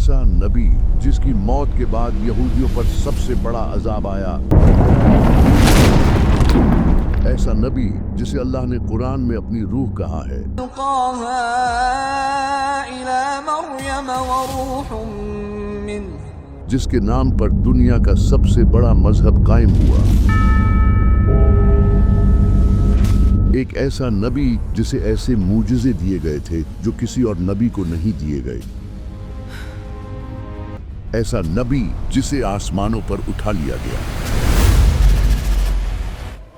ऐसा नबी जिसकी मौत के बाद यहूदियों पर सबसे बड़ा अजाब आया, ऐसा नबी जिसे अल्लाह ने कुरान में अपनी रूह कहा है, जिसके नाम पर दुनिया का सबसे बड़ा मजहब कायम हुआ। एक ऐसा नबी जिसे ऐसे मूजिज़े दिए गए थे जो किसी और नबी को नहीं दिए गए। ऐसा नबी जिसे आसमानों पर उठा लिया गया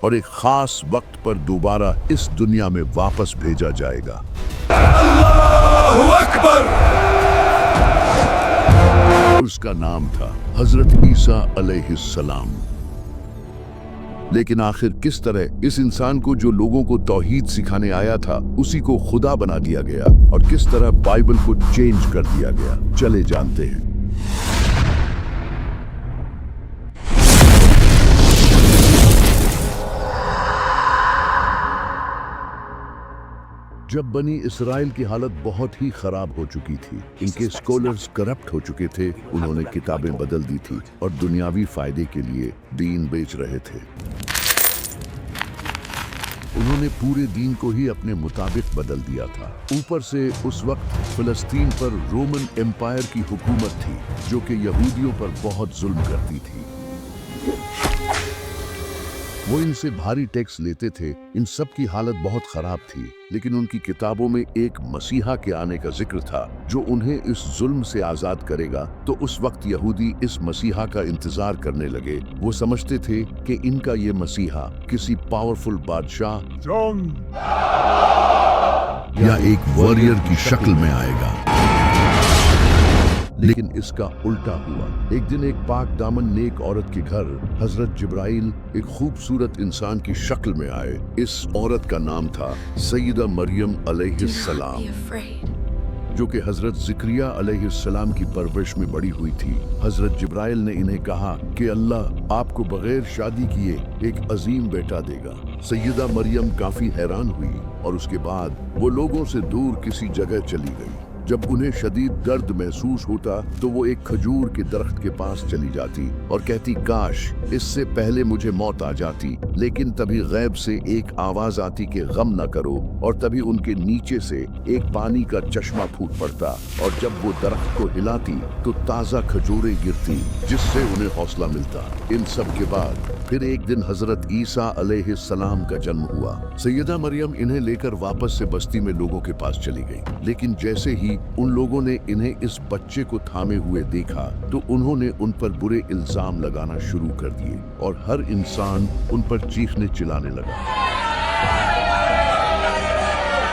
और एक खास वक्त पर दोबारा इस दुनिया में वापस भेजा जाएगा। अल्लाहु अकबर। उसका नाम था हजरत ईसा अलैहिस्सलाम। लेकिन आखिर किस तरह इस इंसान को जो लोगों को तौहीद सिखाने आया था उसी को खुदा बना दिया गया और किस तरह बाइबल को चेंज कर दिया गया, चले जानते हैं। जब बनी इसराइल की हालत बहुत ही खराब हो चुकी थी, इनके स्कॉलर्स करप्ट हो चुके थे, उन्होंने किताबें बदल दी थी और दुनियावी फायदे के लिए दीन बेच रहे थे। उन्होंने पूरे दीन को ही अपने मुताबिक बदल दिया था। ऊपर से उस वक्त फिलिस्तीन पर रोमन एम्पायर की हुकूमत थी जो कि यहूदियों पर बहुत जुल्म करती थी। वो इनसे भारी टैक्स लेते थे। इन सब की हालत बहुत खराब थी, लेकिन उनकी किताबों में एक मसीहा के आने का जिक्र था जो उन्हें इस जुल्म से आजाद करेगा। तो उस वक्त यहूदी इस मसीहा का इंतजार करने लगे। वो समझते थे कि इनका ये मसीहा किसी पावरफुल बादशाह या एक वॉरियर की शक्ल में आएगा, लेकिन इसका उल्टा हुआ। एक दिन एक पाक दामन नेक औरत के घर हजरत जिब्राइल एक खूबसूरत इंसान की शक्ल में आए। इस औरत का नाम था सैयदा मरियम अलैहिस्सलाम, जो कि हजरत ज़िक्रिया अलैहिस्सलाम की परवरिश में बड़ी हुई थी। हजरत जिब्राइल ने इन्हें कहा कि अल्लाह आपको बगैर शादी किए एक अजीम बेटा देगा। सैयदा मरियम काफी हैरान हुई और उसके बाद वो लोगों से दूर किसी जगह चली गई। जब उन्हें शदीद दर्द महसूस होता तो वो एक खजूर के दरख्त के पास चली जाती और कहती, काश इससे पहले मुझे मौत आ जाती। लेकिन तभी गैब से एक आवाज आती कि गम न करो, और तभी उनके नीचे से एक पानी का चश्मा फूट पड़ता और जब वो दरख्त को हिलाती तो ताज़ा खजूरें गिरती, जिससे उन्हें हौसला मिलता। इन सब के बाद फिर एक दिन हजरत ईसा अलैहिस्सलाम का जन्म हुआ। सैयदा मरियम इन्हें लेकर वापस से बस्ती में लोगों के पास चली गई, लेकिन जैसे ही उन लोगों ने इन्हें इस बच्चे को थामे हुए देखा तो उन्होंने उन पर बुरे इल्जाम लगाना शुरू कर दिए और हर इंसान उन पर चीखने चिल्लाने लगा।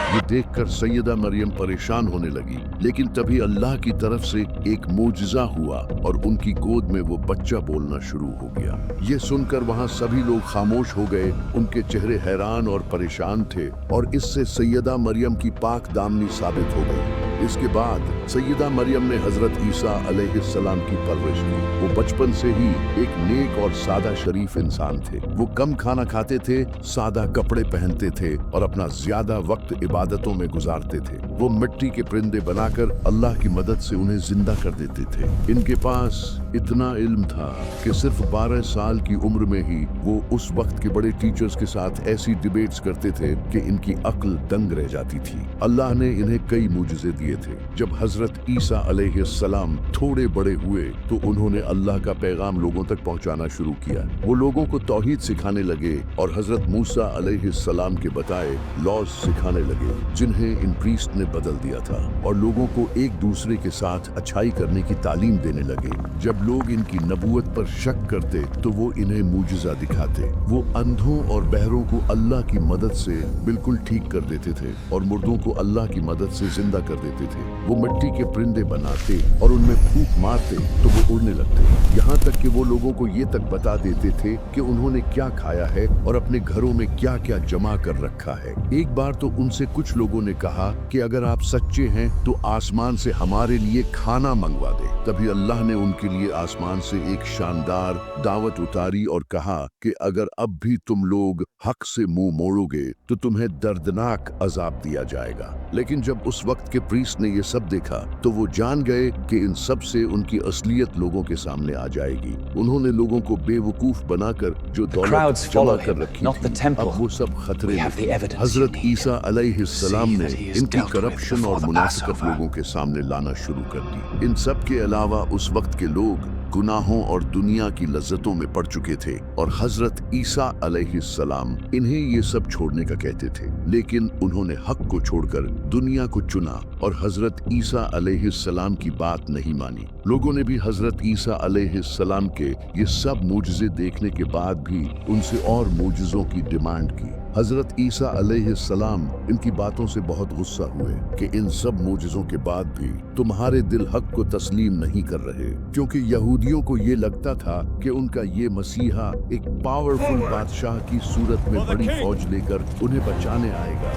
ये देखकर सैयदा मरियम परेशान होने लगी, लेकिन तभी अल्लाह की तरफ से एक मोजिज़ा हुआ और उनकी गोद में वो बच्चा बोलना शुरू हो गया। ये सुनकर वहाँ सभी लोग खामोश हो गए। उनके चेहरे हैरान और परेशान थे और इससे सैयदा मरियम की पाक दामनी साबित हो गई। इसके बाद सैयदा मरियम ने हजरत ईसा अलैहिस्सलाम की परवरिश की। वो बचपन से ही एक नेक और सादा शरीफ इंसान थे। वो कम खाना खाते थे, सादा कपड़े पहनते थे और अपना ज्यादा वक्त इबादतों में गुजारते थे। वो मिट्टी के परिंदे बनाकर अल्लाह की मदद से उन्हें जिंदा कर देते थे। इनके पास इतना इल्म था कि सिर्फ 12 साल की उम्र में ही वो उस वक्त के बड़े टीचर्स के साथ ऐसी डिबेट्स करते थे कि इनकी अक्ल दंग रह जाती थी। अल्लाह ने इन्हें कई मुजज़े दिए थे। जब हजरत ईसा अलैहिस्सलाम थोड़े बड़े हुए तो उन्होंने अल्लाह का पैगाम लोगों तक पहुंचाना शुरू किया। वो लोगों को तौहीद सिखाने लगे और हजरत मूसा अलैहिस्सलाम के बताए लॉज सिखाने लगे, जिन्हें इन प्रीस्ट ने बदल दिया था, और लोगों को एक दूसरे के साथ अच्छाई करने की तालीम देने लगे। जब लोग इनकी नबूवत पर शक करते तो वो इन्हें मुजिज़ा दिखाते। वो अंधों और बहरों को अल्लाह की मदद से बिल्कुल ठीक कर देते थे और मुर्दों को अल्लाह की मदद से जिंदा कर देते थे। वो मिट्टी के परिंदे बनाते और उनमें फूंक मारते तो वो उड़ने लगते। यहाँ तक कि वो लोगों को ये तक बता देते थे कि उन्होंने क्या खाया है और अपने घरों में क्या क्या जमा कर रखा है। एक बार तो उनसे कुछ लोगों ने कहा कि अगर आप सच्चे हैं तो आसमान से हमारे लिए खाना मंगवा दे। तभी अल्लाह ने उनके लिए आसमान से एक शानदार दावत उतारी और कहा कि अगर अब भी तुम लोग हक से मुंह मोड़ोगे तो तुम्हें दर्दनाक अजाब दिया जाएगा। लेकिन जब उस वक्त के प्रीस्ट ने ये सब देखा तो वो जान गए कि इन सब से उनकी असलियत लोगों के सामने आ जाएगी। उन्होंने लोगों को बेवकूफ बनाकर जो दौलत जमा कर रखी थी, अब वो सब खतरे में थी। हजरत ईसा अलैहिस्सलाम ने इनकी करप्शन और मुनाफिकत लोगों के सामने लाना शुरू कर दी। इन सब के अलावा उस वक्त के लोग गुनाहों और दुनिया की लज्जतों में पड़ चुके थे और हजरत ईसा अलैहिस्सलाम इन्हें ये सब छोड़ने का कहते थे, लेकिन उन्होंने हक को छोड़कर दुनिया को चुना और हजरत ईसा अलैहिस्सलाम की बात नहीं मानी। लोगों ने भी हजरत ईसा अलैहिस्सलाम के ये सब मोजज़े देखने के बाद भी उनसे और मोजज़ों की डिमांड की। हजरत ईसा अलैहिस्सलाम इनकी बातों से बहुत गुस्सा हुए कि इन सब मोजज़ों के बाद भी तुम्हारे दिल हक को तस्लीम नहीं कर रहे, क्योंकि यहूदियों को ये लगता था कि उनका ये मसीहा एक पावरफुल बादशाह की सूरत में बड़ी फौज लेकर उन्हें बचाने आएगा।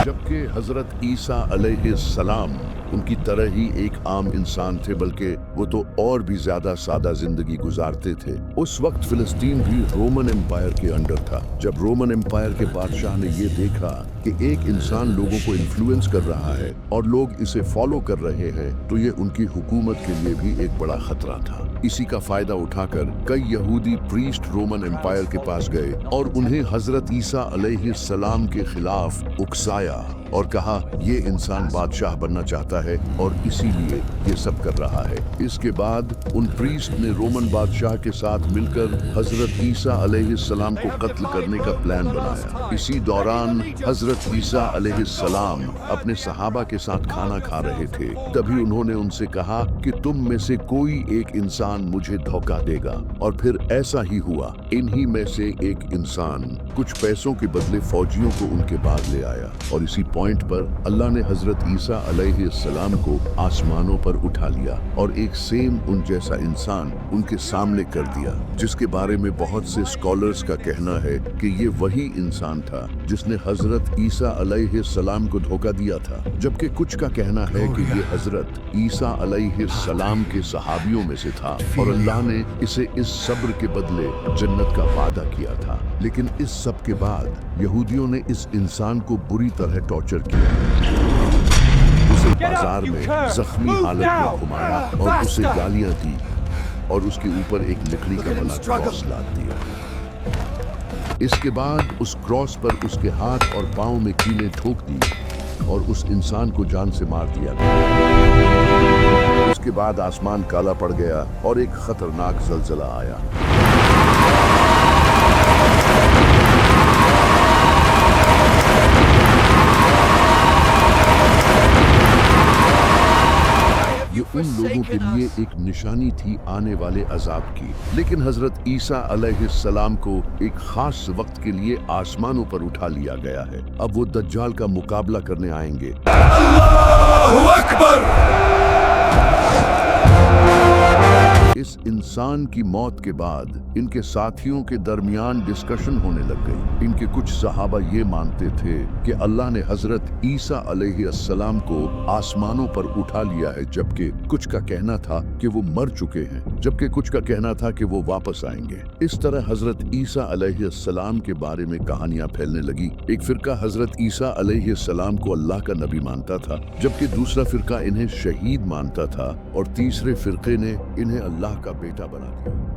जबकि हजरत ईसा अलैहिस्सलाम उनकी तरह ही एक आम इंसान थे, बल्कि वो तो और भी ज्यादा सादा जिंदगी गुजारते थे। उस वक्त फिलिस्तीन भी रोमन एम्पायर के अंडर था। जब रोमन एम्पायर के बादशाह ने ये देखा कि एक इंसान लोगों को इन्फ्लुएंस कर रहा है और लोग इसे फॉलो कर रहे हैं, तो ये उनकी हुकूमत के लिए भी एक बड़ा खतरा था। इसी का फायदा उठाकर कई यहूदी प्रीस्ट रोमन एम्पायर के पास गए और उन्हें हजरत ईसा अलैहिस्सलाम के खिलाफ उकसाया और कहा ये इंसान बादशाह बनना चाहता है और इसीलिए ये सब कर रहा है। इसके बाद उन प्रीस्ट ने रोमन बादशाह के साथ मिलकर हजरत ईसा अलैहिस्सलाम को कत्ल करने का प्लान बनाया। इसी दौरान हजरत ईसा अलैहिस्सलाम अपने सहाबा के साथ खाना खा रहे थे। तभी उन्होंने उनसे कहा कि तुम में से कोई एक इंसान मुझे धोखा देगा, और फिर ऐसा ही हुआ। इन्हीं में से एक इंसान कुछ पैसों के बदले फौजियों को उनके बाद ले आया और इसी पॉइंट पर अल्लाह ने हजरत ईसा अलैहिस्सलाम को आसमानों पर उठा लिया और एक सेम उन जैसा इंसान उनके सामने कर दिया, जिसके बारे में बहुत से स्कॉलर्स का कहना है कि ये वही इंसान था जिसने हजरत ईसा अलैहिस्सलाम को धोखा दिया था। जबकि कुछ का कहना है कि ये हजरत ईसा अलैहिस्सलाम के सहाबियों में से था और अल्लाह ने इसे इस सब्र के बदले जन्नत का वादा किया था। लेकिन इस सब के बाद यहूदियों ने इस इंसान को बुरी तरह टॉर्चर किया। उसे बाजार में जख्मी हालत में घुमाया और उसे गालियां दी और उसके ऊपर एक लकड़ी का बना क्रॉस लाद दिया। इसके बाद उस क्रॉस पर उसके हाथ और पांव में कीलें ठोक दी और उस इंसान को जान से मार दिया। इसके बाद आसमान काला पड़ गया और एक खतरनाक ज़लज़ला आया। ये उन लोगों के लिए एक निशानी थी आने वाले अजाब की। लेकिन हजरत ईसा अलैहिस्सलाम को एक खास वक्त के लिए आसमानों पर उठा लिया गया है। अब वो दज्जाल का मुकाबला करने आएंगे। अल्लाहु अकबर! इस इंसान की मौत के बाद इनके साथियों के दरमियान डिस्कशन होने लग गई। इनके कुछ सहाबा ये मानते थे कि अल्लाह ने हजरत ईसा अलैहिस्सलाम को आसमानों पर उठा लिया है, जबकि कुछ का कहना था कि वो मर चुके हैं, जबकि कुछ का कहना था कि वो वापस आएंगे। इस तरह हजरत ईसा अलैहिस्सलाम के बारे में कहानियां फैलने लगी। एक फिरका हजरत ईसा अलैहिस्सलाम को अल्लाह का नबी मानता था, जबकि दूसरा फिरका इन्हें शहीद मानता था और तीसरे फिरके ने इन्हें अल्लाह का बेटा बना दिया।